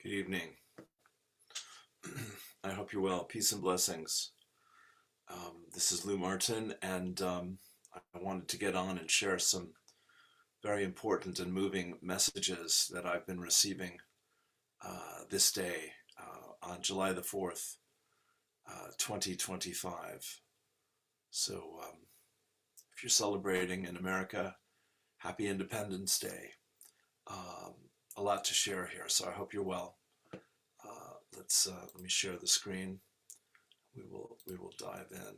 Good evening. I hope you're well. Peace and blessings. This is Lou Martin, and I wanted to get on and share some very important and moving messages that I've been receiving this day on July the 4th, 2025. So, if you're celebrating in America, happy Independence Day. Um, a lot to share here, so I hope you're well. Let me share the screen. We will dive in.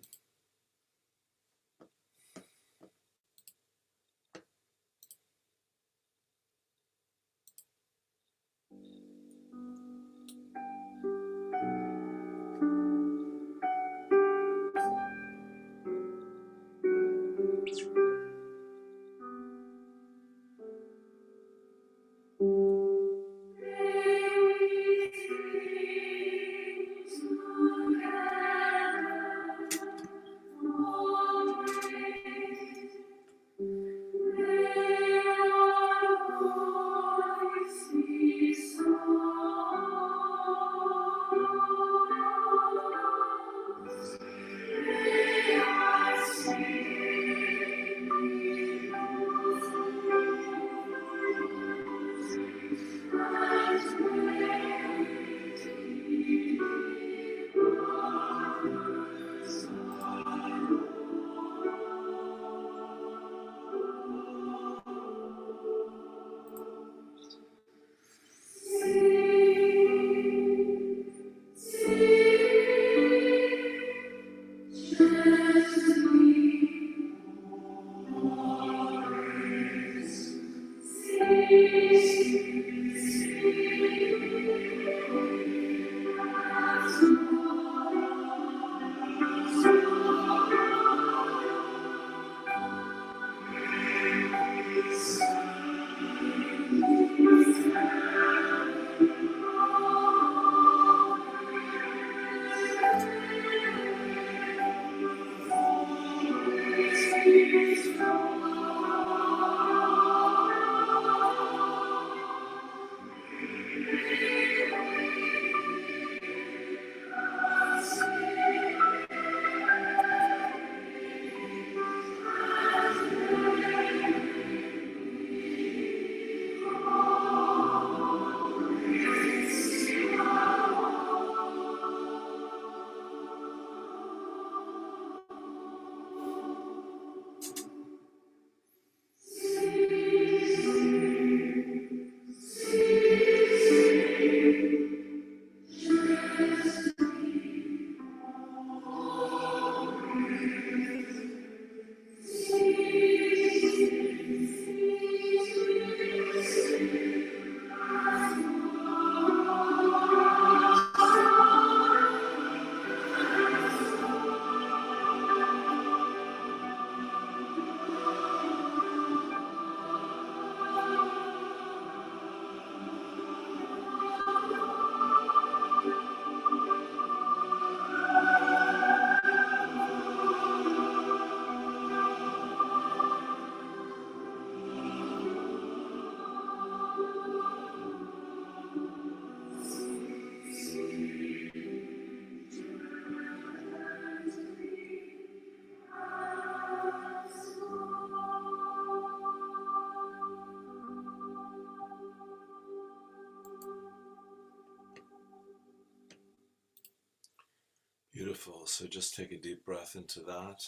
Beautiful. So just take a deep breath into that.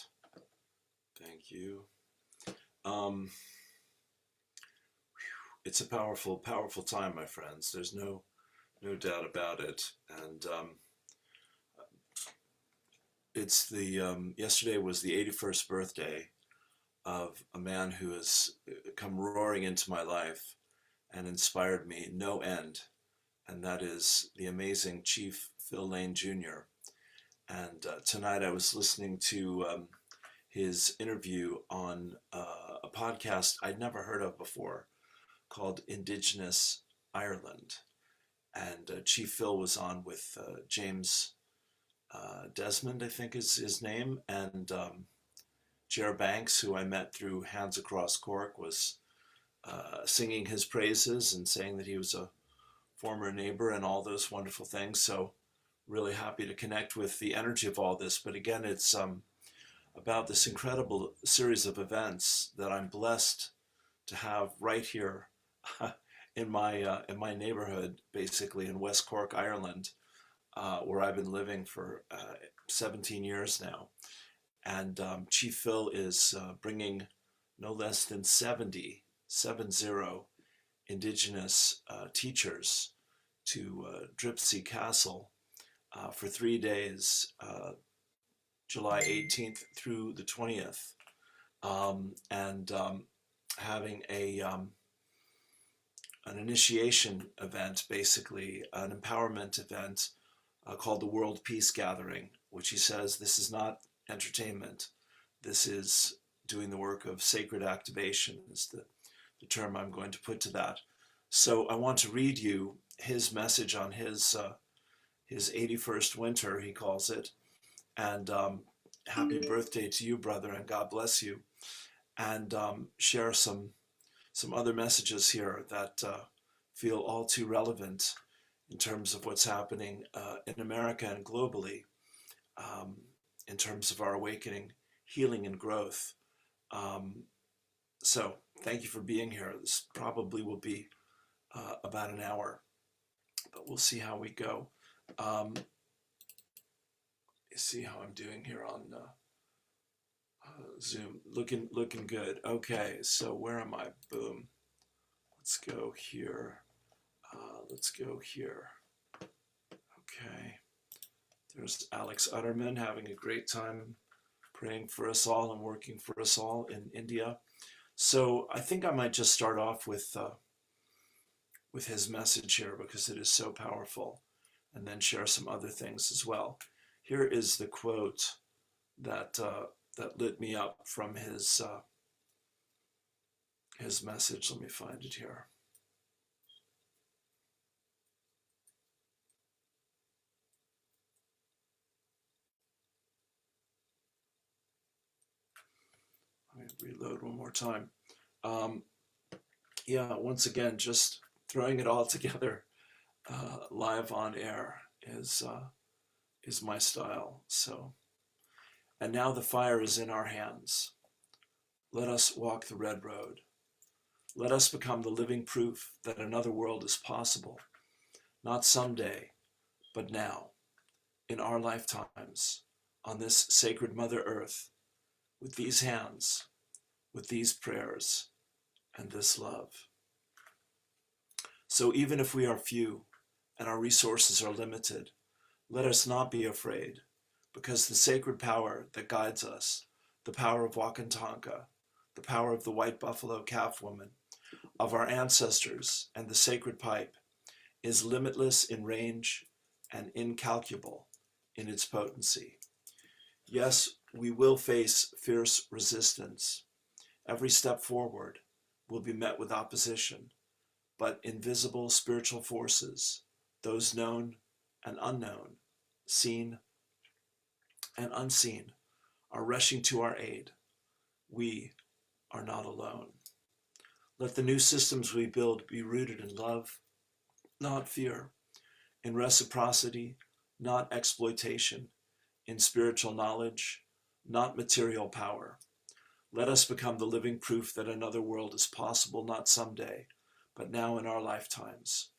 Thank you. Um, it's a powerful, powerful time, my friends. There's no doubt about it. And it's the yesterday was the 81st birthday of a man who has come roaring into my life and inspired me no end. And that is the amazing Chief Phil Lane Jr. And tonight I was listening to his interview on a podcast I'd never heard of before called Indigenous Ireland. And Chief Phil was on with James Desmond, I think is his name, and Ger Banks, who I met through Hands Across Cork, was singing his praises and saying that he was a former neighbor and all those wonderful things. So really happy to connect with the energy of all this. But again, it's about this incredible series of events that I'm blessed to have right here in my neighborhood, basically in West Cork, Ireland, where I've been living for 17 years now. And Chief Phil is bringing no less than 70 Indigenous teachers to Dripsey Castle for 3 days, July 18th through the 20th, and having an initiation event, basically an empowerment event called the World Peace Gathering, which he says this is not entertainment. This is doing the work of sacred activation, is the term I'm going to put to that. So I want to read you his message on his 81st winter, he calls it. And happy birthday to you, brother, and God bless you. And share some other messages here that feel all too relevant in terms of what's happening in America and globally, in terms of our awakening, healing, and growth. So thank you for being here. This probably will be about an hour, but we'll see how we go. See how I'm doing here on Zoom. Looking good. Okay, so where am I? Boom. Let's go here. Let's go here. Okay. There's Alex Utterman having a great time praying for us all and working for us all in India. So I think I might just start off with his message here because it is so powerful, and then share some other things as well. Here is the quote that lit me up from his message. Let me find it here. Let me reload one more time. Yeah, once again, just throwing it all together live on air is my style. So, and now the fire is in our hands. Let us walk the red road. Let us become the living proof that another world is possible, not someday, but now, in our lifetimes, on this sacred Mother Earth, with these hands, with these prayers, and this love. So even if we are few and our resources are limited, let us not be afraid, because the sacred power that guides us, the power of Wakantanka, the power of the white buffalo calf woman, of our ancestors and the sacred pipe, is limitless in range and incalculable in its potency. Yes, we will face fierce resistance. Every step forward will be met with opposition, but invisible spiritual forces, those known and unknown, seen and unseen, are rushing to our aid. We are not alone. Let the new systems we build be rooted in love, not fear, in reciprocity, not exploitation, in spiritual knowledge, not material power. Let us become the living proof that another world is possible, not someday, but now in our lifetimes,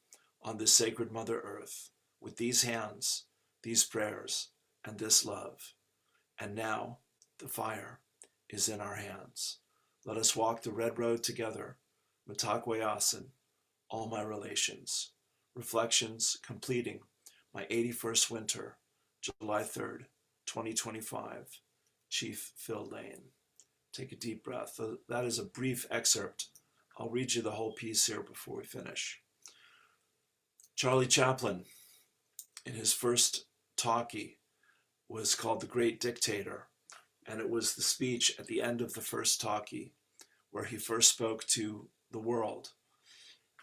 on this sacred Mother Earth, with these hands, these prayers, and this love. And now the fire is in our hands. Let us walk the red road together, Matakwe Asen, all my relations. Reflections completing my 81st winter, July 3rd, 2025, Chief Phil Lane. Take a deep breath. That is a brief excerpt. I'll read you the whole piece here before we finish. Charlie Chaplin, in his first talkie, was called The Great Dictator, and it was the speech at the end of the first talkie where he first spoke to the world.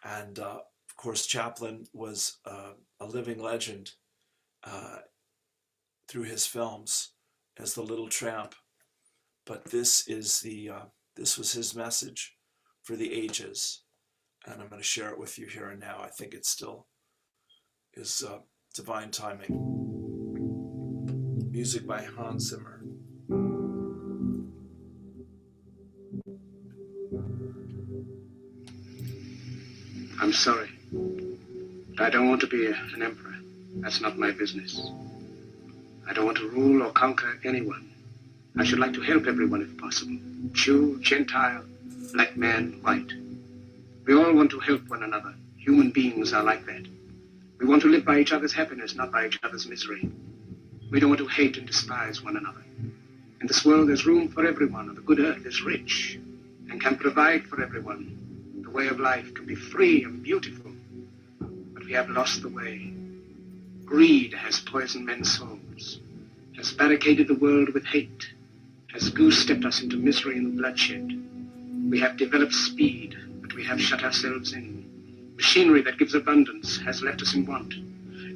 And of course, Chaplin was a living legend through his films as the Little Tramp. But this was his message for the ages, and I'm going to share it with you here and now. I think it's still is Divine Timing. Music by Hans Zimmer. I'm sorry, but I don't want to be an emperor. That's not my business. I don't want to rule or conquer anyone. I should like to help everyone if possible. Jew, Gentile, black man, white. We all want to help one another. Human beings are like that. We want to live by each other's happiness, not by each other's misery. We don't want to hate and despise one another. In this world, there's room for everyone, and the good earth is rich and can provide for everyone. The way of life can be free and beautiful, but we have lost the way. Greed has poisoned men's souls, has barricaded the world with hate, has goose-stepped us into misery and bloodshed. We have developed speed, but we have shut ourselves in. Machinery that gives abundance has left us in want.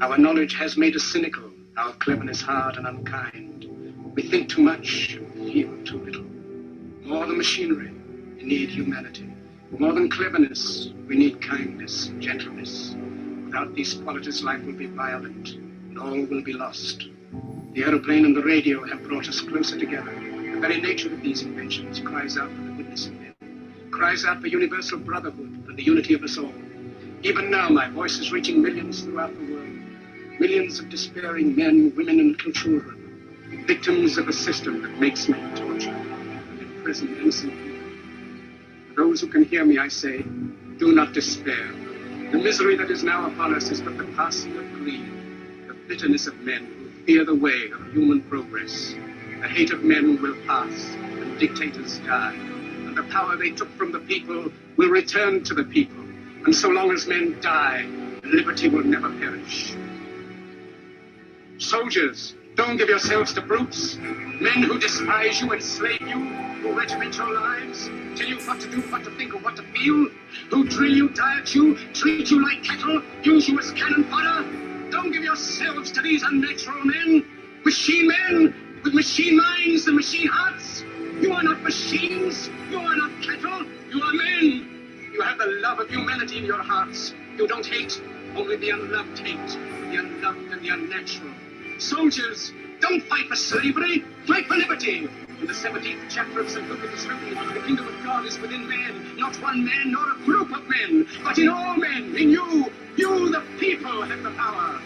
Our knowledge has made us cynical, our cleverness hard and unkind. We think too much and feel too little. More than machinery, we need humanity. More than cleverness, we need kindness and gentleness. Without these qualities, life will be violent, and all will be lost. The aeroplane and the radio have brought us closer together. The very nature of these inventions cries out for the goodness of men, cries out for universal brotherhood, for the unity of us all. Even now, my voice is reaching millions throughout the world. Millions of despairing men, women, and little children, victims of a system that makes men torture and imprison innocent people. For those who can hear me, I say, do not despair. The misery that is now upon us is but the passing of greed, the bitterness of men who fear the way of human progress. The hate of men will pass, and dictators die, and the power they took from the people will return to the people. And so long as men die, liberty will never perish. Soldiers, don't give yourselves to brutes, men who despise you, enslave you, who regiment your lives, tell you what to do, what to think, or what to feel, who drill you, diet you, treat you like cattle, use you as cannon fodder. Don't give yourselves to these unnatural men, machine men with machine minds and machine hearts. You are not machines, you are not cattle, you are men. You have the love of humanity in your hearts. You don't hate, only the unloved hate, the unloved and the unnatural. Soldiers, don't fight for slavery, fight for liberty. In the 17th chapter of St. Luke it is written, the kingdom of God is within man, not one man nor a group of men, but in all men, in you. You, the people, have the power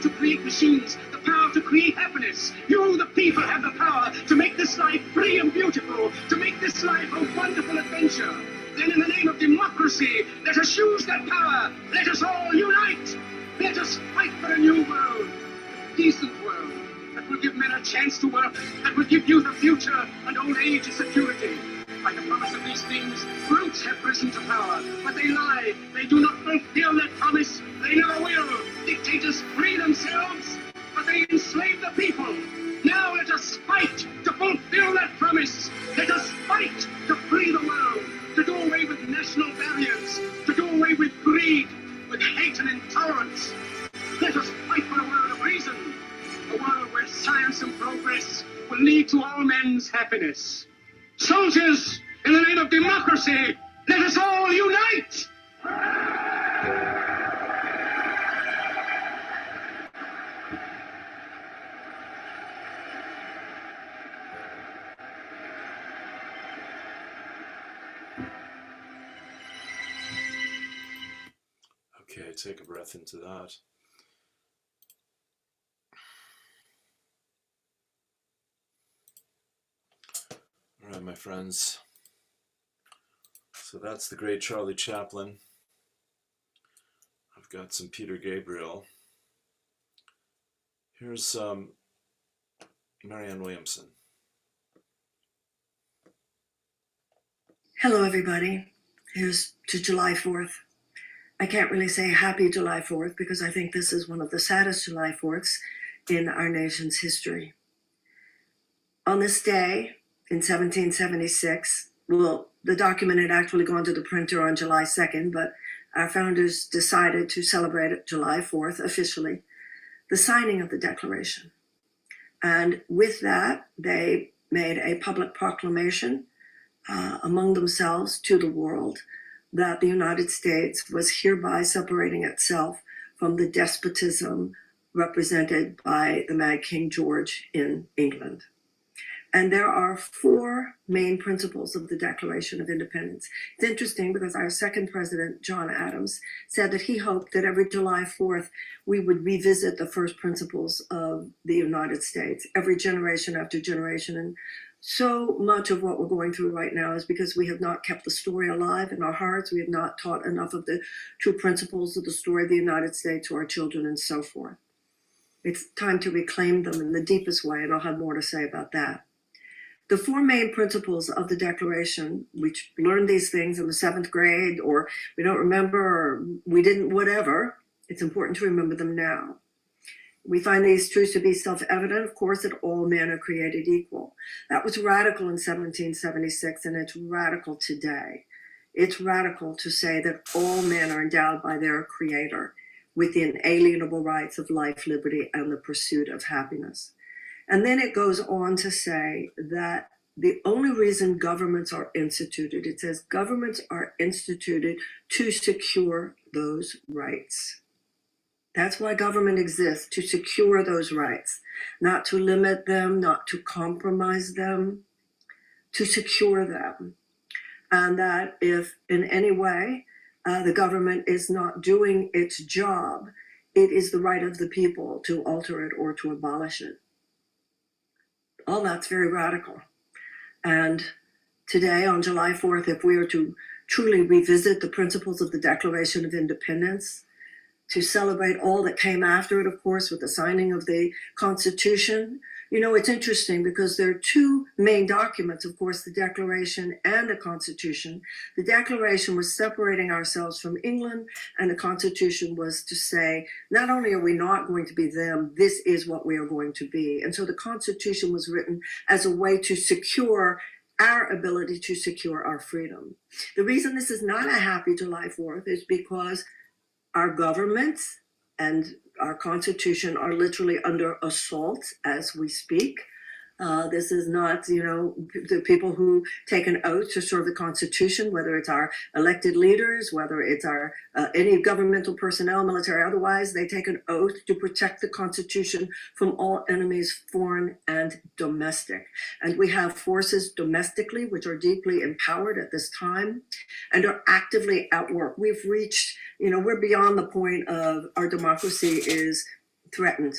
to create machines, the power to create happiness. You, the people, have the power to make this life free and beautiful, to make this life a wonderful adventure. Then in the name of democracy, let us use that power. Let us all unite. Let us fight for a new world, a decent world, that will give men a chance to work, that will give youth a future and old age a security. By the promise of these things, brutes have risen to power, but they lie. They do not fulfill that promise. They never will. Dictators free themselves, but they enslave the people. Now let us fight to fulfill that promise. Let us fight to free the world, to do away with national barriers, to do away with greed, with hate and intolerance. Let us fight for a world of reason, a world where science and progress will lead to all men's happiness. Soldiers, in the name of democracy, let us all unite! Okay, take a breath into that. All right, my friends. So that's the great Charlie Chaplin. I've got some Peter Gabriel. Here's Marianne Williamson. Hello, everybody. Here's to July 4th. I can't really say happy July 4th because I think this is one of the saddest July 4ths in our nation's history. On this day, in 1776, well, the document had actually gone to the printer on July 2nd, but our founders decided to celebrate it July 4th officially, the signing of the Declaration. And with that, they made a public proclamation among themselves to the world that the United States was hereby separating itself from the despotism represented by the Mad King George in England. And there are four main principles of the Declaration of Independence. It's interesting because our second president, John Adams, said that he hoped that every July 4th, we would revisit the first principles of the United States, every generation after generation. And so much of what we're going through right now is because we have not kept the story alive in our hearts. We have not taught enough of the true principles of the story of the United States to our children and so forth. It's time to reclaim them in the deepest way, and I'll have more to say about that. The four main principles of the Declaration, we learned these things in the 7th grade, or we don't remember, or we didn't, whatever. It's important to remember them now. We find these truths to be self-evident, of course, that all men are created equal. That was radical in 1776, and it's radical today. It's radical to say that all men are endowed by their Creator with the inalienable rights of life, liberty, and the pursuit of happiness. And then it goes on to say that the only reason governments are instituted, it says governments are instituted to secure those rights. That's why government exists, to secure those rights, not to limit them, not to compromise them, to secure them. And that if in any way the government is not doing its job, it is the right of the people to alter it or to abolish it. All that's very radical. And today, on July 4th, if we are to truly revisit the principles of the Declaration of Independence, to celebrate all that came after it, of course, with the signing of the Constitution. You know, it's interesting because there are two main documents, of course, the Declaration and the Constitution. The Declaration was separating ourselves from England, and the Constitution was to say, not only are we not going to be them, this is what we are going to be. And so the Constitution was written as a way to secure our ability to secure our freedom. The reason this is not a happy July 4th is because our governments and our Constitution are literally under assault as we speak. This is not, you know, the people who take an oath to serve the Constitution, whether it's our elected leaders, whether it's our any governmental personnel, military, otherwise, they take an oath to protect the Constitution from all enemies, foreign and domestic. And we have forces domestically, which are deeply empowered at this time and are actively at work. We've reached, you know, we're beyond the point of our democracy is threatened.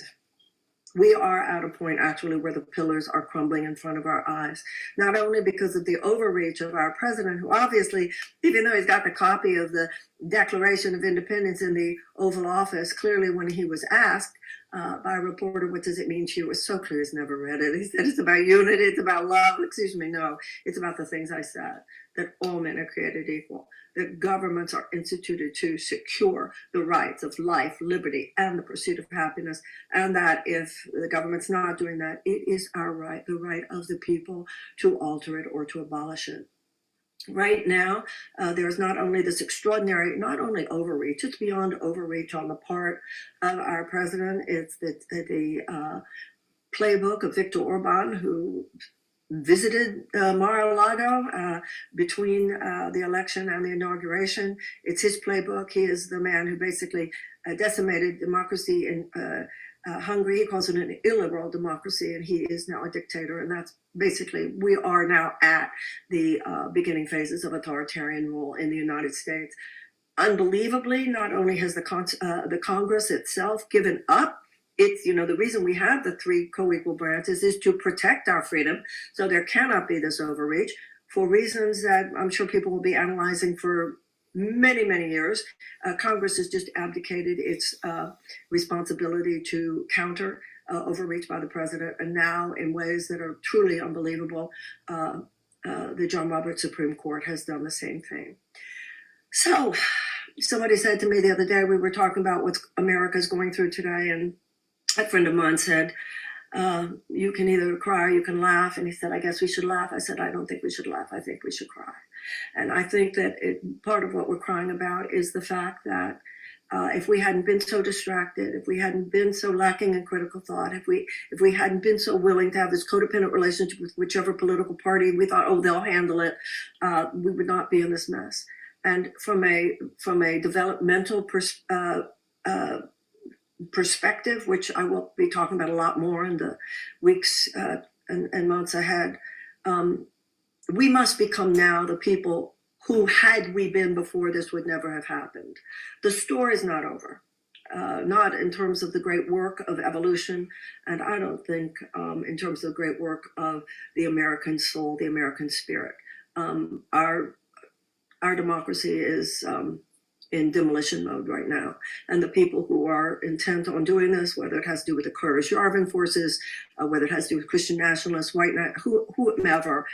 We are at a point actually where the pillars are crumbling in front of our eyes, not only because of the overreach of our president, who obviously, even though he's got the copy of the Declaration of Independence in the Oval Office, clearly when he was asked by a reporter, what does it mean to you? It was so clear he's never read it. He said, it's about unity, it's about love. Excuse me, no, it's about the things I said, that all men are created equal, that governments are instituted to secure the rights of life, liberty, and the pursuit of happiness, and that if the government's not doing that, it is our right, the right of the people to alter it or to abolish it. Right now, there's not only this extraordinary, not only overreach, it's beyond overreach on the part of our president, it's the playbook of Viktor Orban, who visited Mar-a-Lago between the election and the inauguration. It's his playbook. He is the man who basically decimated democracy in Hungary. He calls it an illiberal democracy, and he is now a dictator. And that's basically, we are now at the beginning phases of authoritarian rule in the United States. Unbelievably, not only has the Congress itself given up, it's, you know, the reason we have the three co-equal branches is to protect our freedom. So there cannot be this overreach for reasons that I'm sure people will be analyzing for many, many years. Congress has just abdicated its responsibility to counter overreach by the president. And now in ways that are truly unbelievable, the John Roberts Supreme Court has done the same thing. So somebody said to me the other day, we were talking about what America's going through today, and a friend of mine said, you can either cry or you can laugh. And he said, I guess we should laugh. I said, I don't think we should laugh. I think we should cry. And I think that part of what we're crying about is the fact that if we hadn't been so distracted, if we hadn't been so lacking in critical thought, if we hadn't been so willing to have this codependent relationship with whichever political party we thought, oh, they'll handle it, we would not be in this mess. And from a developmental perspective, which I will be talking about a lot more in the weeks and months ahead. We must become now the people who, had we been before this, would never have happened. The story is not over. Not in terms of the great work of evolution, and I don't think in terms of the great work of the American soul, the American spirit. Our democracy is in demolition mode right now, and the people who are intent on doing this, whether it has to do with the Kurdish Yarvan forces, whether it has to do with Christian nationalists, white, whomever,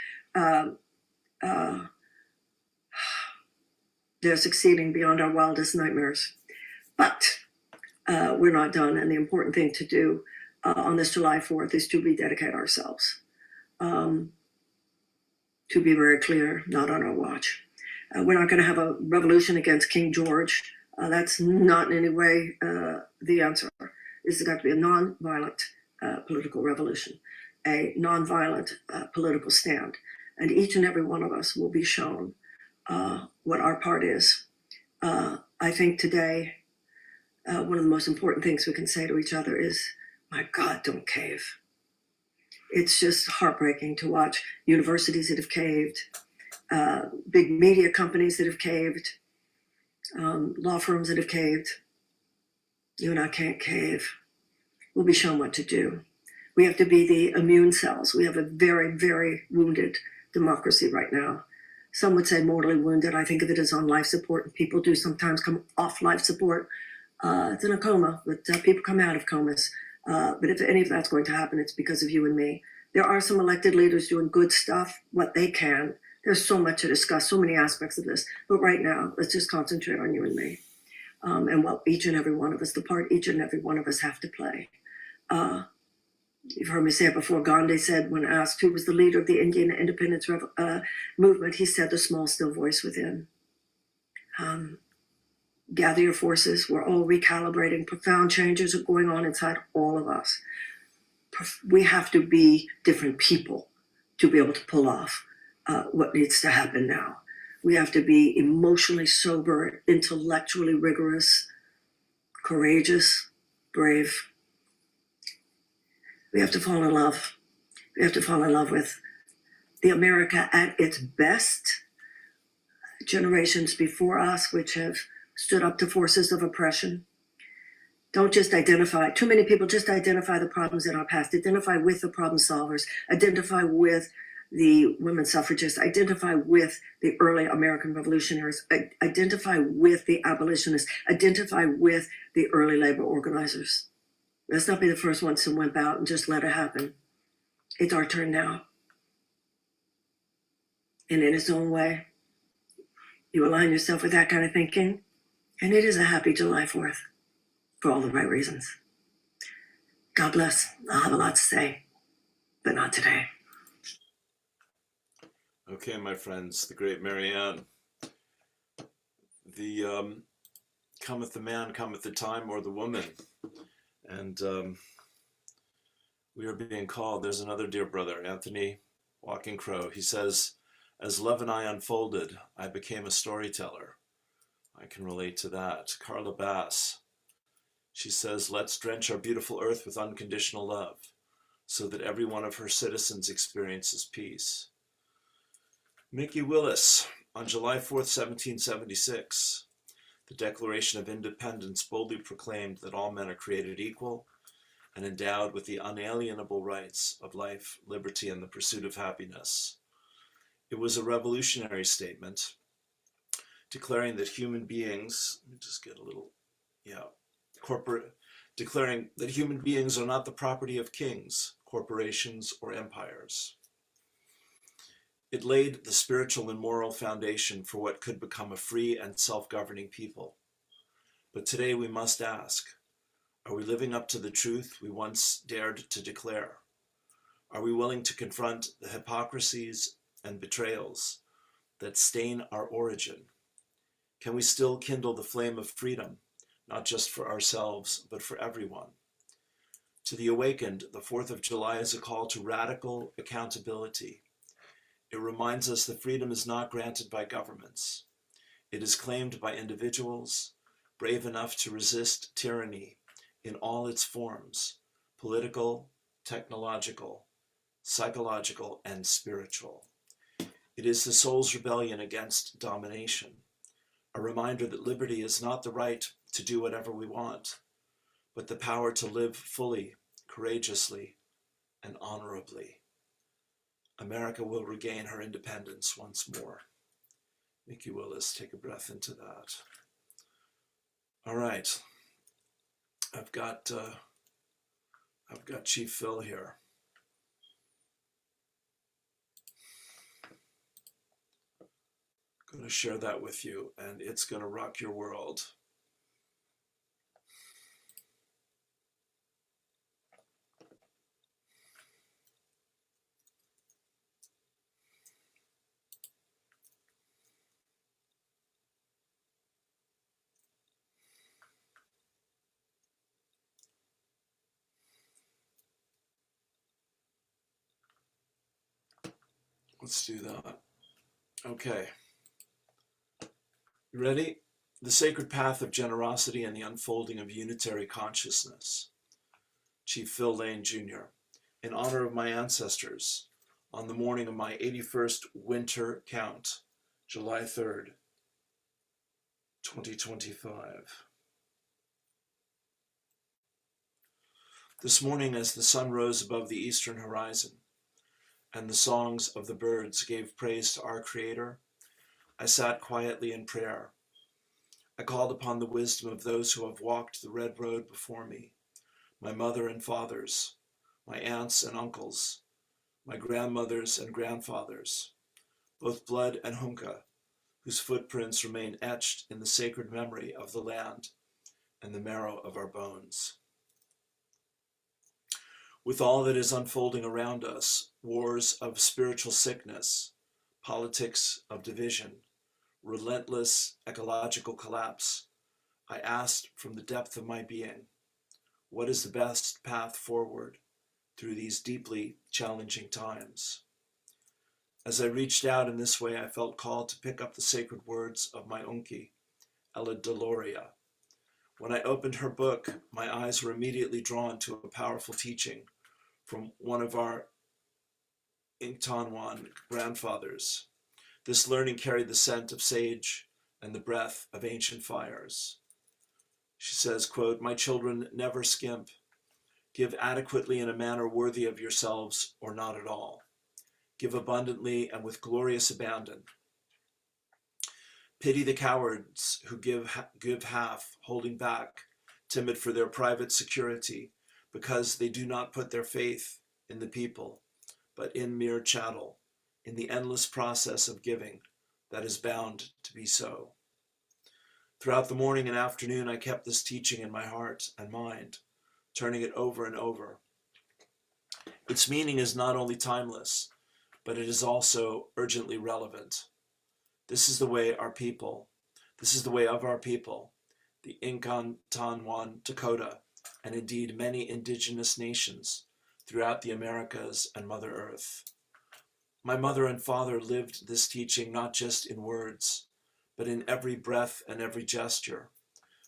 they're succeeding beyond our wildest nightmares. But we're not done, and the important thing to do on this July 4th is to rededicate ourselves. To be very clear, not on our watch. We're not going to have a revolution against King George. That's not in any way the answer. This has got to be a non-violent political revolution, a non-violent political stand. And each and every one of us will be shown what our part is. I think today, one of the most important things we can say to each other is, my God, don't cave. It's just heartbreaking to watch universities that have caved, big media companies that have caved, law firms that have caved. You and I can't cave. We'll be shown what to do. We have to be the immune cells. We have a very, very wounded democracy right now. Some would say mortally wounded. I think of it as on life support, and people do sometimes come off life support. It's in a coma, but people come out of comas. But if any of that's going to happen, it's because of you and me. There are some elected leaders doing good stuff, what they can. There's so much to discuss, so many aspects of this. But right now, let's just concentrate on you and me. And what each and every one of us, the part each and every one of us have to play. You've heard me say it before. Gandhi said, when asked who was the leader of the Indian independence movement, he said, the small, still voice within. Gather your forces. We're all recalibrating. Profound changes are going on inside all of us. We have to be different people to be able to pull off what needs to happen now. We have to be emotionally sober, intellectually rigorous, courageous, brave. We have to fall in love. We have to fall in love with the America at its best. Generations before us, which have stood up to forces of oppression. Don't just identify, too many people just identify the problems in our past, identify with the problem solvers, identify with the women suffragists, identify with the early American revolutionaries, identify with the abolitionists, identify with the early labor organizers. Let's not be the first ones to wimp out and just let it happen. It's our turn now. And in its own way, you align yourself with that kind of thinking, and it is a happy July 4th for all the right reasons. God bless. I'll have a lot to say, but not today. Okay, my friends, the great Marianne. The cometh the man, cometh the time, or the woman. And we are being called. There's another dear brother, Anthony Walking Crow. He says, as love and I unfolded, I became a storyteller. I can relate to that. Carla Bass, she says, let's drench our beautiful earth with unconditional love so that every one of her citizens experiences peace. Mickey Willis, on July 4th, 1776, the Declaration of Independence boldly proclaimed that all men are created equal and endowed with the unalienable rights of life, liberty, and the pursuit of happiness. It was a revolutionary statement declaring that human beings, let me just get a little, declaring that human beings are not the property of kings, corporations, or empires. It laid the spiritual and moral foundation for what could become a free and self-governing people. But today we must ask, are we living up to the truth we once dared to declare? Are we willing to confront the hypocrisies and betrayals that stain our origin? Can we still kindle the flame of freedom, not just for ourselves, but for everyone? To the awakened, the 4th of July is a call to radical accountability. It reminds us that freedom is not granted by governments. It is claimed by individuals, brave enough to resist tyranny in all its forms, political, technological, psychological, and spiritual. It is the soul's rebellion against domination, a reminder that liberty is not the right to do whatever we want, but the power to live fully, courageously, and honorably. America will regain her independence once more. Nikki Willis, take a breath into that. All right, I've got Chief Phil here. I'm going to share that with you, and it's going to rock your world. Let's do that. Okay. You ready? The sacred path of generosity and the unfolding of unitary consciousness. Chief Phil Lane, Jr. In honor of my ancestors, on the morning of my 81st winter count, July 3rd, 2025. This morning, as the sun rose above the eastern horizon, and the songs of the birds gave praise to our Creator, I sat quietly in prayer. I called upon the wisdom of those who have walked the red road before me, my mother and fathers, my aunts and uncles, my grandmothers and grandfathers, both blood and hunka, whose footprints remain etched in the sacred memory of the land and the marrow of our bones. With all that is unfolding around us, wars of spiritual sickness, politics of division, relentless ecological collapse, I asked from the depth of my being, what is the best path forward through these deeply challenging times? As I reached out in this way, I felt called to pick up the sacred words of my Unki, Ella Deloria. When I opened her book, my eyes were immediately drawn to a powerful teaching from one of our Inktanwan grandfathers. This learning carried the scent of sage and the breath of ancient fires. She says, quote, "My children, never skimp. Give adequately in a manner worthy of yourselves or not at all. Give abundantly and with glorious abandon. Pity the cowards who give half, holding back, timid for their private security, because they do not put their faith in the people, but in mere chattel, in the endless process of giving that is bound to be so." Throughout the morning and afternoon, I kept this teaching in my heart and mind, turning it over and over. Its meaning is not only timeless, but it is also urgently relevant. This is the way of our people, the Incan-Tanwan Dakota, and indeed many indigenous nations throughout the Americas and Mother Earth. My mother and father lived this teaching not just in words, but in every breath and every gesture.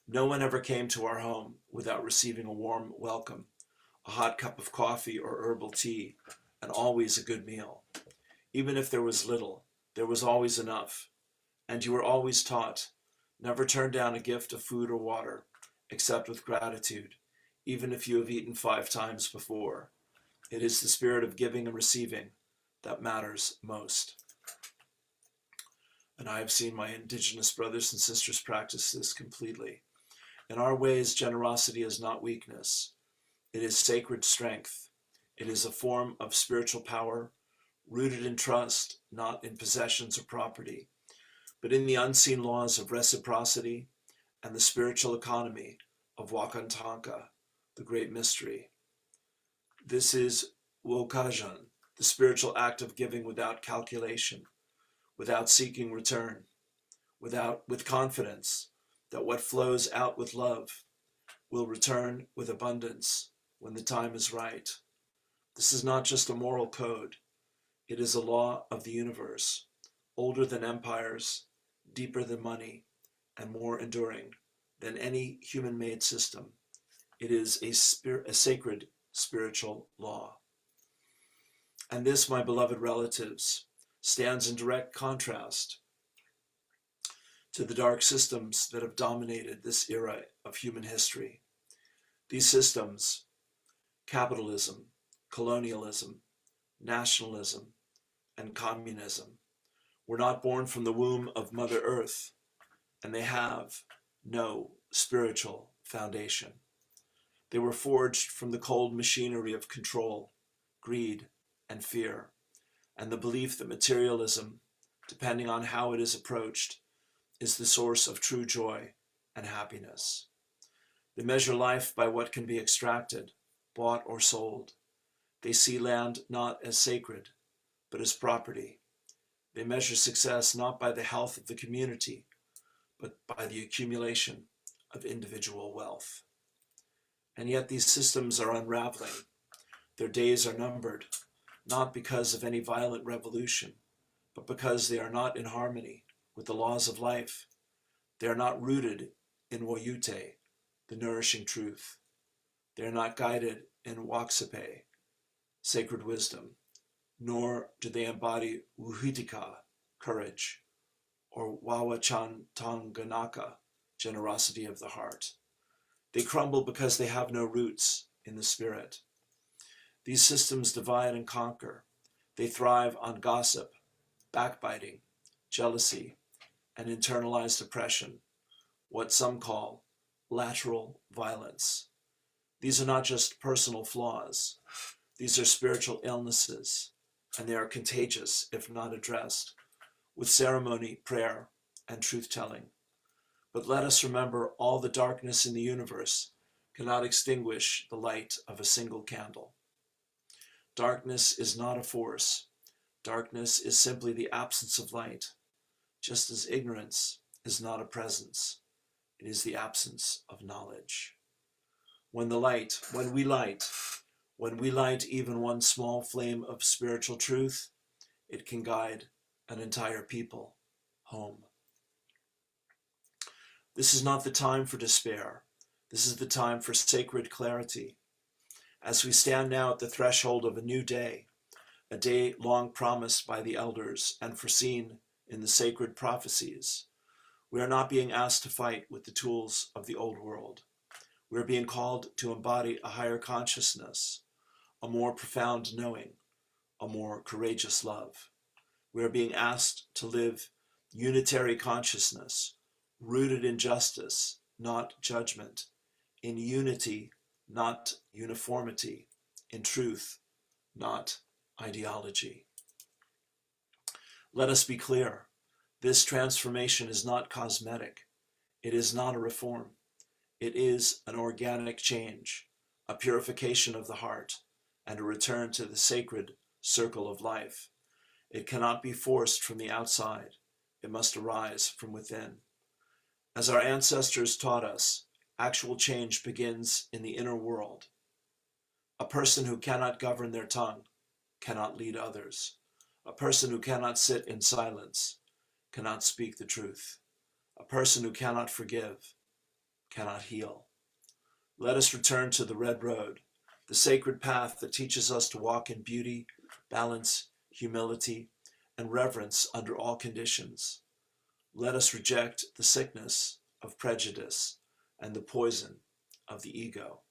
No one ever came to our home without receiving a warm welcome, a hot cup of coffee or herbal tea, and always a good meal. Even if there was little, there was always enough. And you were always taught, never turn down a gift of food or water, except with gratitude, even if you have eaten 5 times before. It is the spirit of giving and receiving that matters most. And I have seen my indigenous brothers and sisters practice this completely. In our ways, generosity is not weakness. It is sacred strength. It is a form of spiritual power, rooted in trust, not in possessions or property, but in the unseen laws of reciprocity and the spiritual economy of Wakantanka, the great mystery. This is Wokajan, the spiritual act of giving without calculation, without seeking return, with confidence that what flows out with love will return with abundance when the time is right. This is not just a moral code. It is a law of the universe, older than empires, deeper than money, and more enduring than any human-made system. It is a sacred spiritual law. And this, my beloved relatives, stands in direct contrast to the dark systems that have dominated this era of human history. These systems, capitalism, colonialism, nationalism, and communism, were not born from the womb of Mother Earth, and they have no spiritual foundation. They were forged from the cold machinery of control, greed, and fear, and the belief that materialism, depending on how it is approached, is the source of true joy and happiness. They measure life by what can be extracted, bought, or sold. They see land not as sacred, but as property. They measure success not by the health of the community, but by the accumulation of individual wealth. And yet these systems are unraveling. Their days are numbered, not because of any violent revolution, but because they are not in harmony with the laws of life. They are not rooted in Woyute, the nourishing truth. They are not guided in Waksepe, sacred wisdom, nor do they embody Wuhitika, courage, or Wawachantanganaka, generosity of the heart. They crumble because they have no roots in the spirit. These systems divide and conquer. They thrive on gossip, backbiting, jealousy, and internalized oppression, what some call lateral violence. These are not just personal flaws. These are spiritual illnesses, and they are contagious if not addressed with ceremony, prayer, and truth-telling. But let us remember, all the darkness in the universe cannot extinguish the light of a single candle. Darkness is not a force. Darkness is simply the absence of light, just as ignorance is not a presence. It is the absence of knowledge. When we light even one small flame of spiritual truth, it can guide an entire people home. This is not the time for despair. This is the time for sacred clarity. As we stand now at the threshold of a new day, a day long promised by the elders and foreseen in the sacred prophecies, we are not being asked to fight with the tools of the old world. We are being called to embody a higher consciousness, a more profound knowing, a more courageous love. We are being asked to live unitary consciousness, rooted in justice, not judgment, in unity, not uniformity, in truth, not ideology. Let us be clear. This transformation is not cosmetic. It is not a reform. It is an organic change, a purification of the heart, and a return to the sacred circle of life. It cannot be forced from the outside. It must arise from within. As our ancestors taught us, actual change begins in the inner world. A person who cannot govern their tongue cannot lead others. A person who cannot sit in silence cannot speak the truth. A person who cannot forgive cannot heal. Let us return to the red road, the sacred path that teaches us to walk in beauty, balance, humility, and reverence under all conditions. Let us reject the sickness of prejudice and the poison of the ego.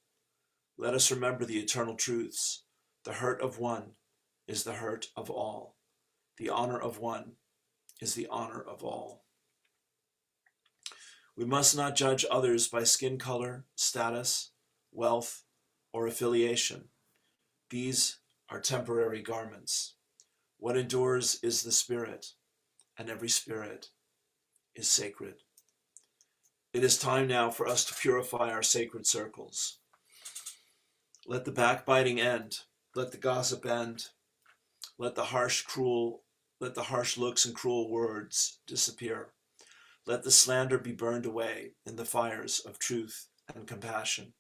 Let us remember the eternal truths. The hurt of one is the hurt of all. The honor of one is the honor of all. We must not judge others by skin color, status, wealth, or affiliation. These are temporary garments. What endures is the spirit, and every spirit is sacred. It is time now for us to purify our sacred circles. Let the backbiting end. Let the gossip end. Let the harsh looks and cruel words disappear. Let the slander be burned away in the fires of truth and compassion.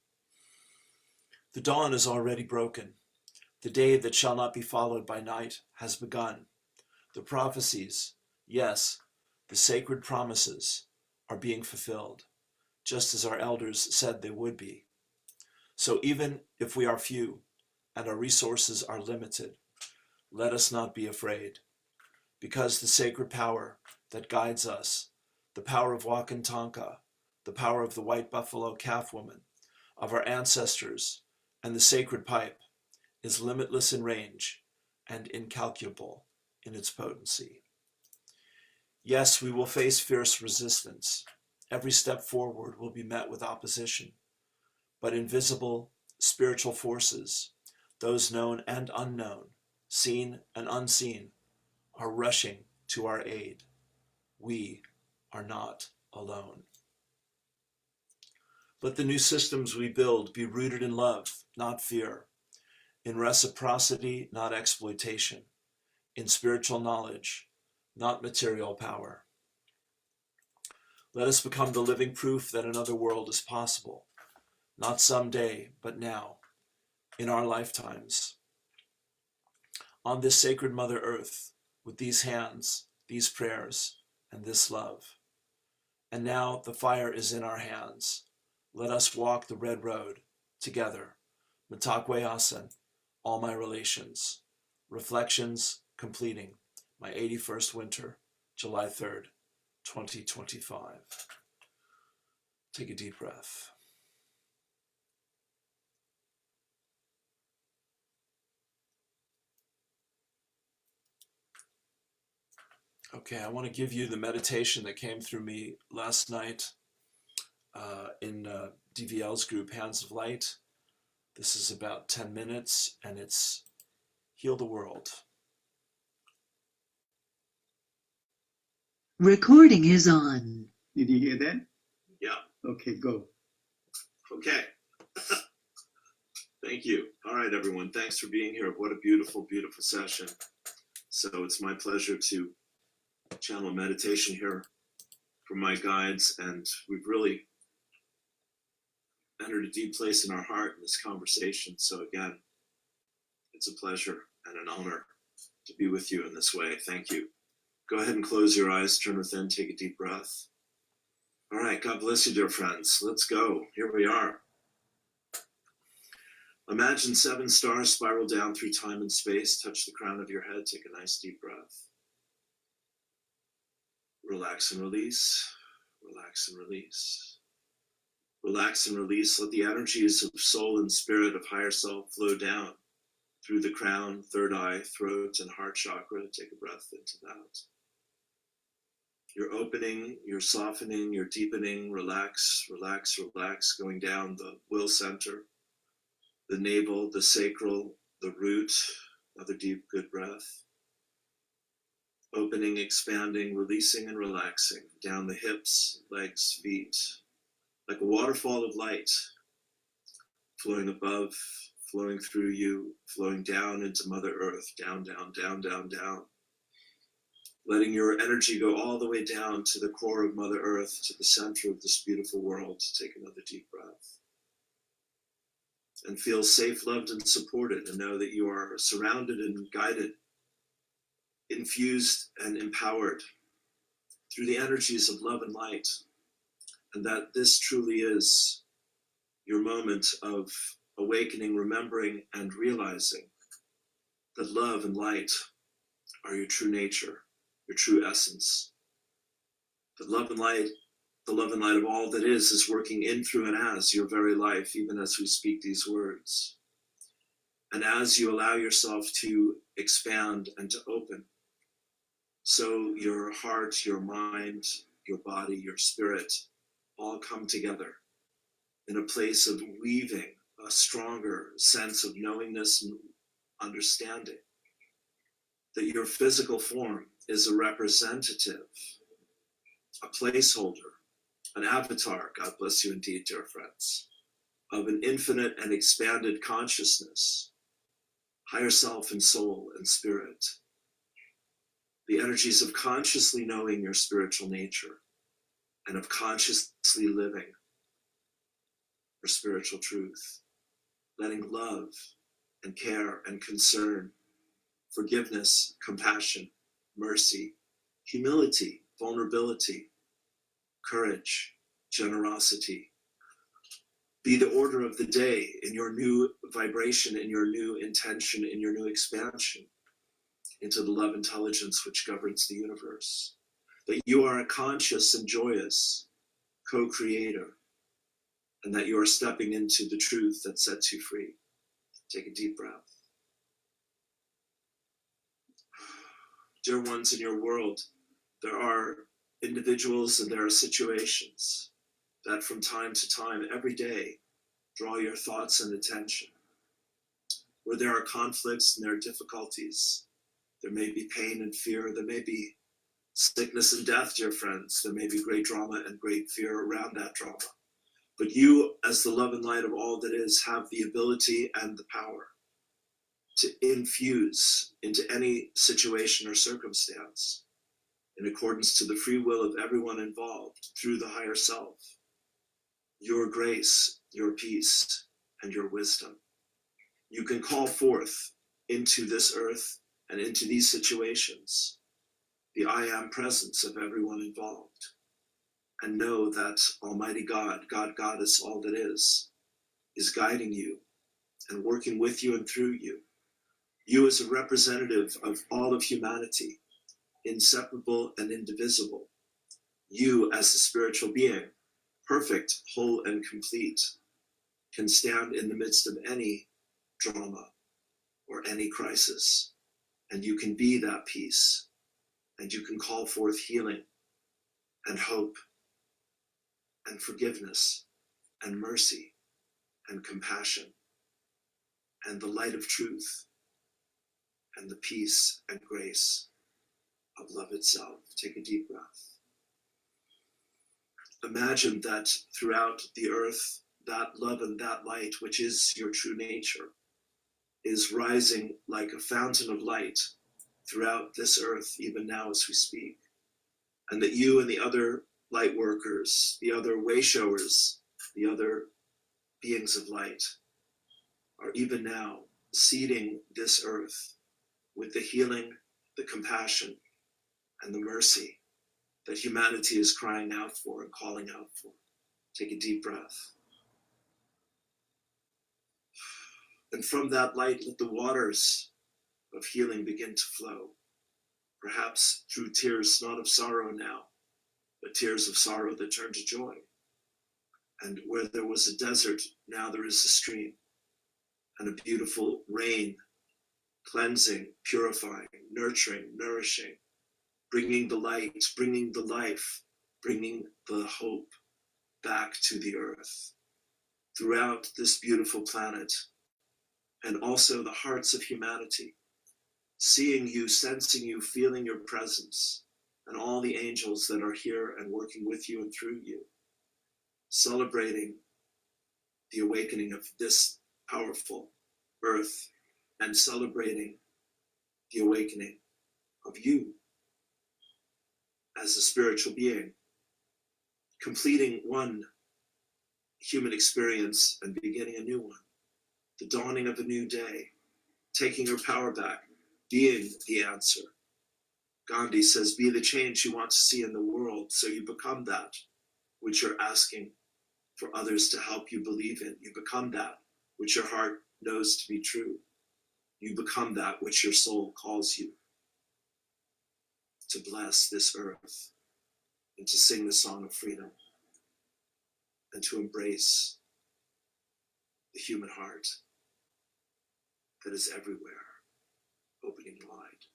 The dawn is already broken. The day that shall not be followed by night has begun. The prophecies, yes, the sacred promises, are being fulfilled. just as our elders said they would be. So even if we are few and our resources are limited, let us not be afraid, because the sacred power that guides us, the power of Wakantanka, the power of the white buffalo calf woman, of our ancestors, and the sacred pipe is limitless in range and incalculable in its potency. Yes, we will face fierce resistance. Every step forward will be met with opposition, but invisible spiritual forces, those known and unknown, seen and unseen, are rushing to our aid. We are not alone. Let the new systems we build be rooted in love, not fear, in reciprocity, not exploitation, in spiritual knowledge, not material power. Let us become the living proof that another world is possible, not someday, but now, in our lifetimes. On this sacred Mother Earth, with these hands, these prayers, and this love. And now the fire is in our hands. Let us walk the red road together. Mitakuye Oyasin, all my relations. Reflections completing my 81st winter, July 3rd, 2025. Take a deep breath. Okay, I want to give you the meditation that came through me last night in DVL's group, Hands of Light. This is about 10 minutes, and it's Heal the World. Recording is on. Did you hear that? Yeah. Okay, go. Okay. Thank you. All right, everyone. Thanks for being here. What a beautiful, beautiful session. So it's my pleasure to channel meditation here from my guides, and we've really entered a deep place in our heart in this conversation. So again, it's a pleasure and an honor to be with you in this way. Thank you. Go ahead and close your eyes, turn within, take a deep breath. All right, God bless you, dear friends. Let's go. Here we are. Imagine 7 stars spiral down through time and space, touch the crown of your head, take a nice deep breath. Relax and release, relax and release. Relax and release. Let the energies of soul and spirit of higher self flow down through the crown, third eye, throat, and heart chakra. Take a breath into that. You're opening, you're softening, you're deepening. Relax, relax, relax. Going down the will center, the navel, the sacral, the root. Another deep, good breath. Opening, expanding, releasing, and relaxing. Down the hips, legs, feet. Like a waterfall of light, flowing above, flowing through you, flowing down into Mother Earth, down, down, down, down, down. Letting your energy go all the way down to the core of Mother Earth, to the center of this beautiful world. Take another deep breath. And feel safe, loved, and supported, and know that you are surrounded and guided, infused and empowered through the energies of love and light. And that this truly is your moment of awakening, remembering, and realizing that love and light are your true nature, your true essence. That love and light, the love and light of all that is working in, through, and as your very life, even as we speak these words. And as you allow yourself to expand and to open, so your heart, your mind, your body, your spirit, all come together in a place of weaving a stronger sense of knowingness and understanding. That your physical form is a representative, a placeholder, an avatar, God bless you indeed, dear friends, of an infinite and expanded consciousness, higher self and soul and spirit. The energies of consciously knowing your spiritual nature and of consciously living for spiritual truth, letting love and care and concern, forgiveness, compassion, mercy, humility, vulnerability, courage, generosity. Be the order of the day in your new vibration, in your new intention, in your new expansion into the love intelligence which governs the universe. That you are a conscious and joyous co-creator, and that you are stepping into the truth that sets you free. Take a deep breath. Dear ones in your world, there are individuals and there are situations that from time to time, every day, draw your thoughts and attention. Where there are conflicts and there are difficulties, there may be pain and fear, there may be sickness and death, dear friends. There may be great drama and great fear around that drama. But you, as the love and light of all that is, have the ability and the power to infuse into any situation or circumstance in accordance to the free will of everyone involved through the higher self, your grace, your peace, and your wisdom. You can call forth into this earth and into these situations the I am presence of everyone involved, and know that Almighty God, God, Goddess, all that is guiding you and working with you and through you. You as a representative of all of humanity, inseparable and indivisible. You as a spiritual being, perfect, whole, and complete, can stand in the midst of any drama or any crisis, and you can be that peace, and you can call forth healing and hope and forgiveness and mercy and compassion and the light of truth and the peace and grace of love itself. Take a deep breath. Imagine that throughout the earth, that love and that light, which is your true nature, is rising like a fountain of light throughout this earth, even now as we speak. And that you and the other light workers, the other way showers, the other beings of light, are even now seeding this earth with the healing, the compassion, and the mercy that humanity is crying out for and calling out for. Take a deep breath. And from that light, let the waters of healing begin to flow, perhaps through tears not of sorrow now, but tears of sorrow that turn to joy. And where there was a desert, now there is a stream, and a beautiful rain, cleansing, purifying, nurturing, nourishing, bringing the light, bringing the life, bringing the hope back to the earth, throughout this beautiful planet, and also the hearts of humanity, seeing you, sensing you, feeling your presence, and all the angels that are here and working with you and through you, celebrating the awakening of this powerful earth and celebrating the awakening of you as a spiritual being, completing one human experience and beginning a new one, the dawning of a new day, taking your power back, being the answer. Gandhi says, be the change you want to see in the world, so you become that which you're asking for others to help you believe in. You become that which your heart knows to be true. You become that which your soul calls you to bless this earth and to sing the song of freedom and to embrace the human heart that is everywhere, opening wide.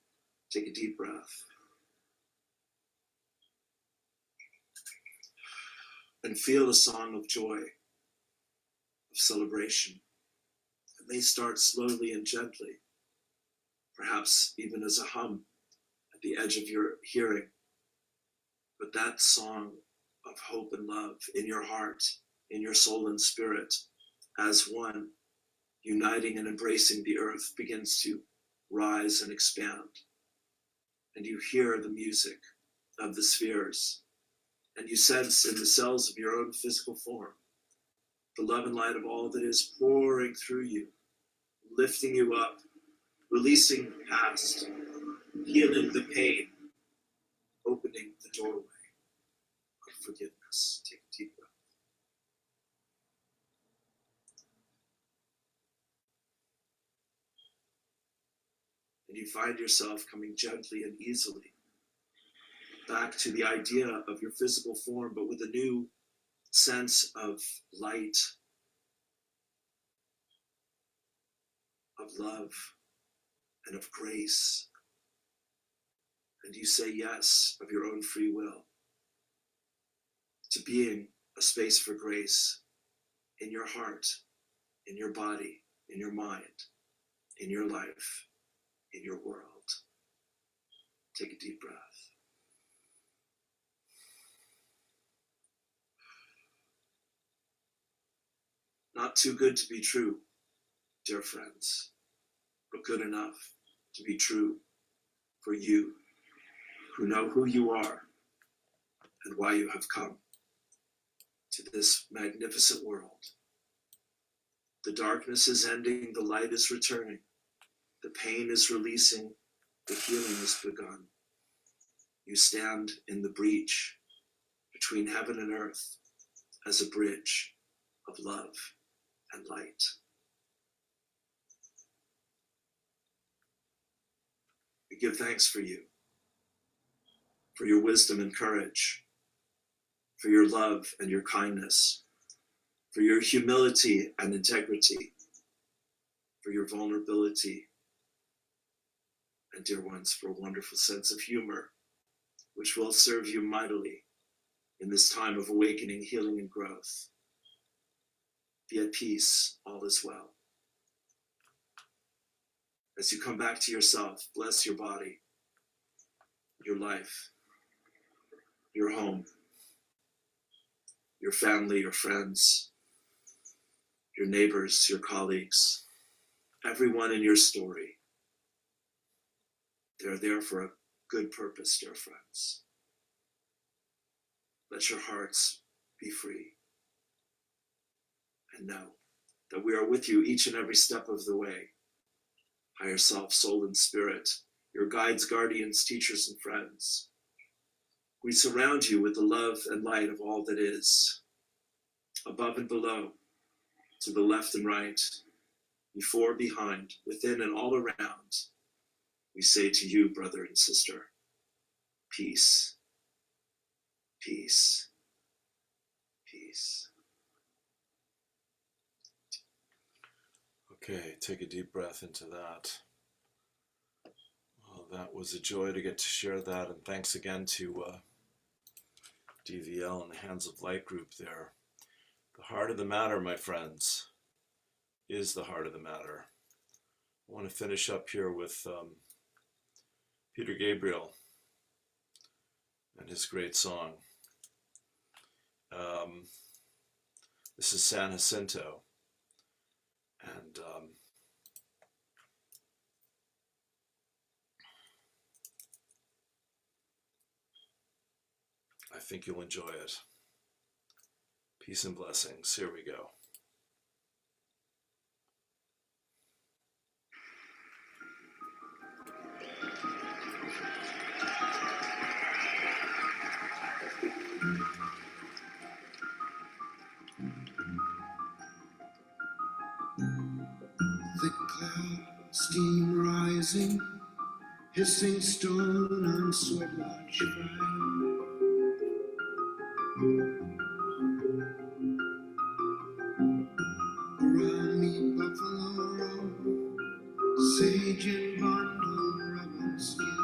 Take a deep breath. And feel a song of joy, of celebration. It may start slowly and gently, perhaps even as a hum at the edge of your hearing. But that song of hope and love in your heart, in your soul and spirit, as one, uniting and embracing the earth, begins to rise and expand. And you hear the music of the spheres, and you sense in the cells of your own physical form the love and light of all that is pouring through you, lifting you up, releasing the past, healing the pain, opening the doorway of forgiveness. Take a deep breath. you find yourself coming gently and easily back to the idea of your physical form, but with a new sense of light, of love, and of grace. And you say yes of your own free will to being a space for grace in your heart, in your body, in your mind, in your life, in your world. Take a deep breath. Not too good to be true, dear friends, but good enough to be true for you who know who you are and why you have come to this magnificent world. The darkness is ending, the light is returning, the pain is releasing, the healing has begun. You stand in the breach between heaven and earth as a bridge of love and light. We give thanks for you, for your wisdom and courage, for your love and your kindness, for your humility and integrity, for your vulnerability, and dear ones, for a wonderful sense of humor, which will serve you mightily in this time of awakening, healing, and growth. Be at peace, all is well. As you come back to yourself, bless your body, your life, your home, your family, your friends, your neighbors, your colleagues, everyone in your story. They're there for a good purpose, dear friends. Let your hearts be free. And know that we are with you each and every step of the way. Higher self, soul, and spirit, your guides, guardians, teachers, and friends. We surround you with the love and light of all that is, above and below, to the left and right, before, behind, within, and all around. We say to you, brother and sister, peace, peace, peace. Okay, take a deep breath into that. Well, that was a joy to get to share that, and thanks again to DVL and the Hands of Light group there. The heart of the matter, my friends, is the heart of the matter. I want to finish up here with Peter Gabriel and his great song. This is San Jacinto. And I think you'll enjoy it. Peace and blessings. Here we go. Thick cloud, steam rising, hissing stone on sweat lodge fire. Around me, buffalo road, sage and bundle, rebel skin.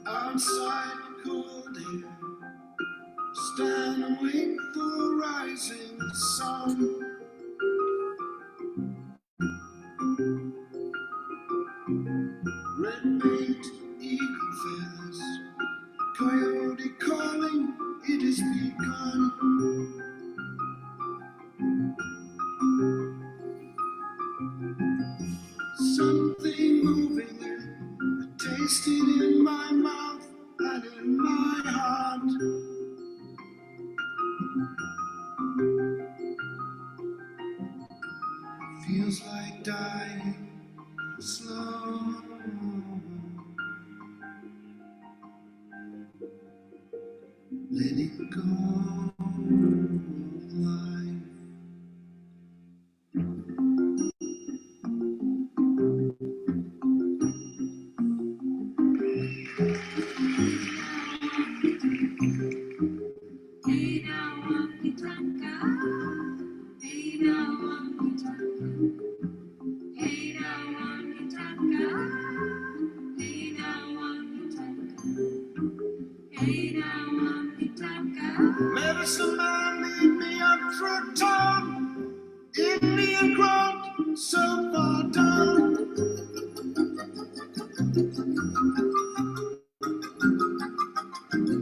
Outside, cold air, stand and wait for rising sun. Red paint, eagle feathers, coyote calling, it has begun. Something moving in, tasting in my mouth and in my heart. Feels like dying slow. Letting go of life. Medicine man lead me up through town. Indian ground so far down.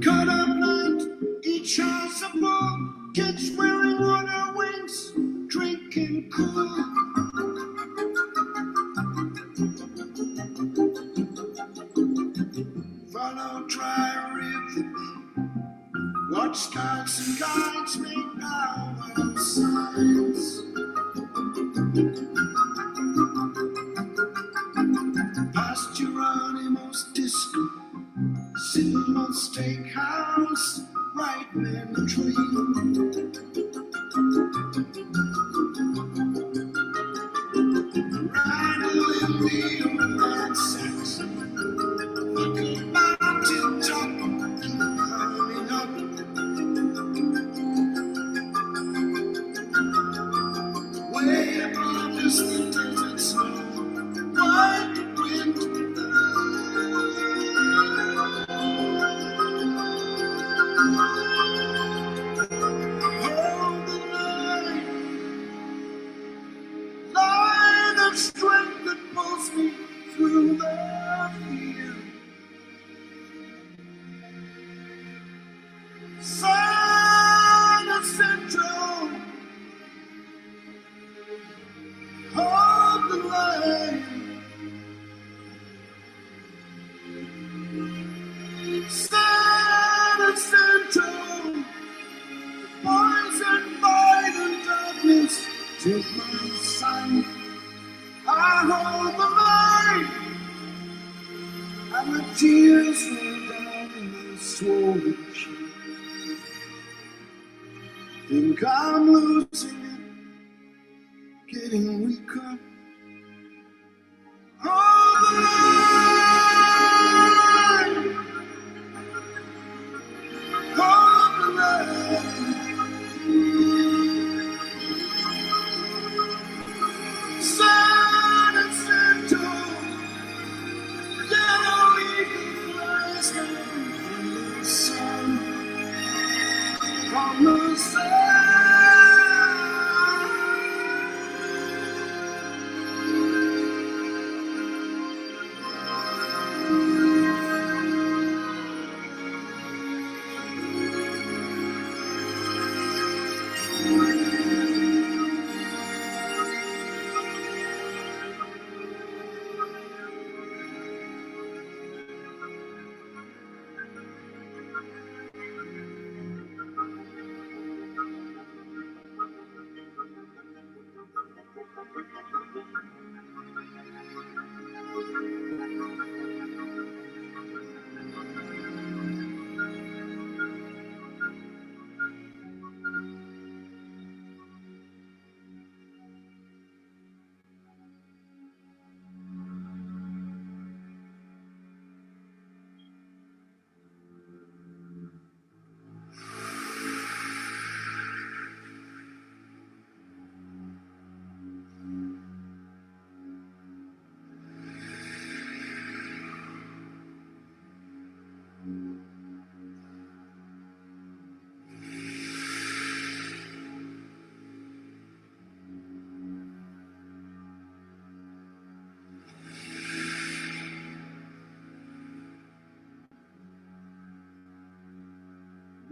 Cut up night, each house a ball. Kids wearing water wings, drinking cool. Follow dry river, watch scouts and guides make our signs. Past Geronimo's disco, Simmon's steakhouse, right in the tree. Riding in the old man Saxon, like a mountain top, keep climbing up. Way above us the desert snow, white wind. Hold the line of strength that pulls me through the fear. Sign of Central, hold the line. Sign of Central, poison by the darkness, take my sign. I hold the line, and the tears roll down my swollen cheek. Think I'm losing it, getting weaker. Hold the line, hold the line. Sun and Central, yellow eagle flies down from the sun, from the sun.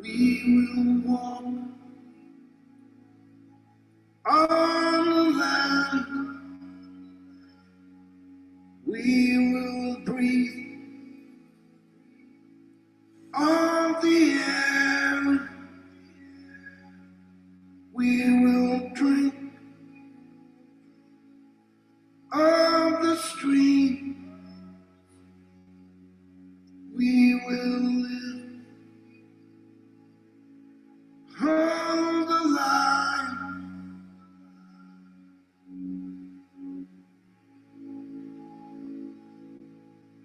We will walk on the land. We will breathe of the air. We will drink of the stream. We will live. Hold the line.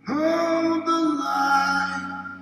Hold the line.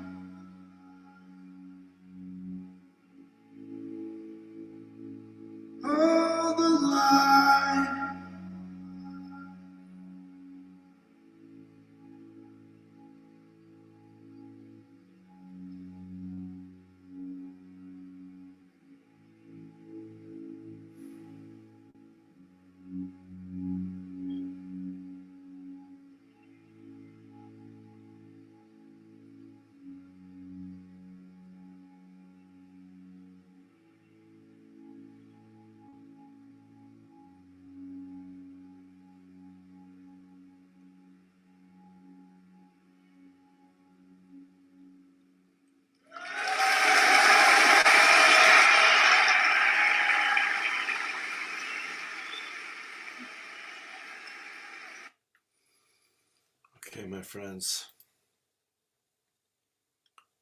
friends.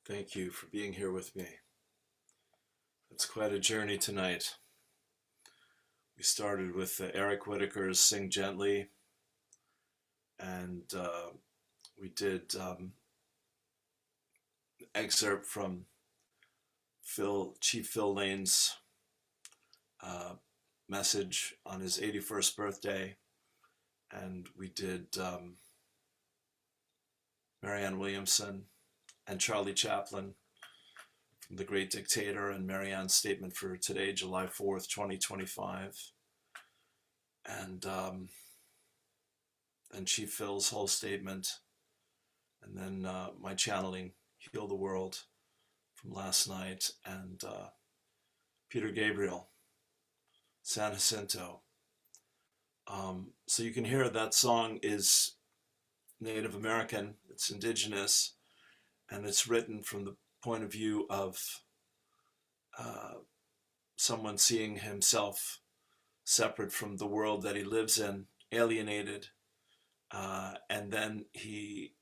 Thank you for being here with me. It's quite a journey tonight. We started with Eric Whitacre's Sing Gently, and we did an excerpt from Chief Phil Lane's message on his 81st birthday, and we did Marianne Williamson and Charlie Chaplin from The Great Dictator, and Marianne's statement for today, July 4th, 2025. And Chief Phil's whole statement. And then my channeling, Heal the World, from last night. And Peter Gabriel, San Jacinto. So you can hear that song is Native American, it's indigenous, and it's written from the point of view of someone seeing himself separate from the world that he lives in, alienated, and then he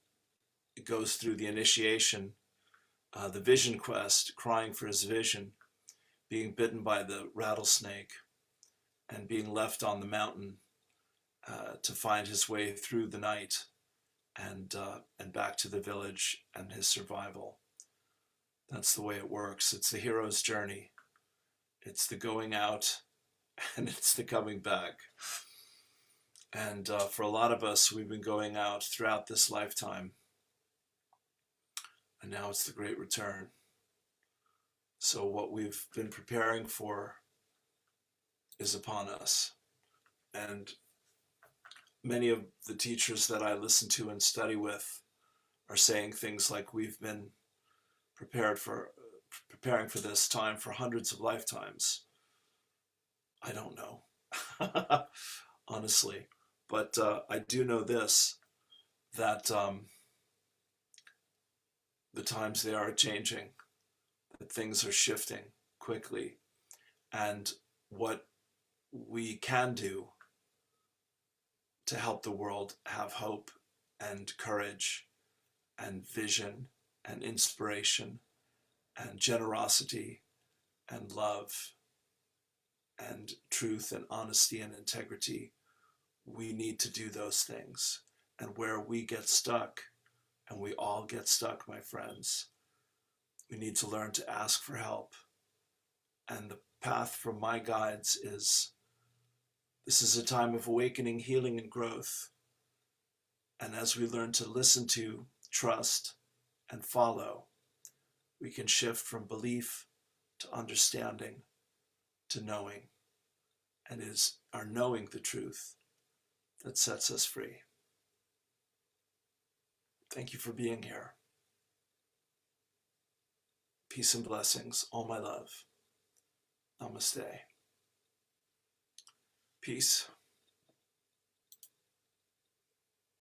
goes through the initiation, the vision quest, crying for his vision, being bitten by the rattlesnake, and being left on the mountain to find his way through the night and back to the village and his survival. That's the way it works. It's the hero's journey. It's the going out and it's the coming back. And for a lot of us, we've been going out throughout this lifetime. And now it's the great return. So what we've been preparing for is upon us. And many of the teachers that I listen to and study with are saying things like, we've been preparing for this time for hundreds of lifetimes. I don't know, honestly, but I do know this, that the times, they are changing, that things are shifting quickly, and what we can do to help the world have hope and courage and vision and inspiration and generosity and love and truth and honesty and integrity. We need to do those things. And where we get stuck, and we all get stuck, my friends, we need to learn to ask for help. And the path from my guides is, this is a time of awakening, healing, and growth. And as we learn to listen to, trust, and follow, we can shift from belief to understanding to knowing. And it is our knowing the truth that sets us free. Thank you for being here. Peace and blessings, all my love. Namaste. Peace.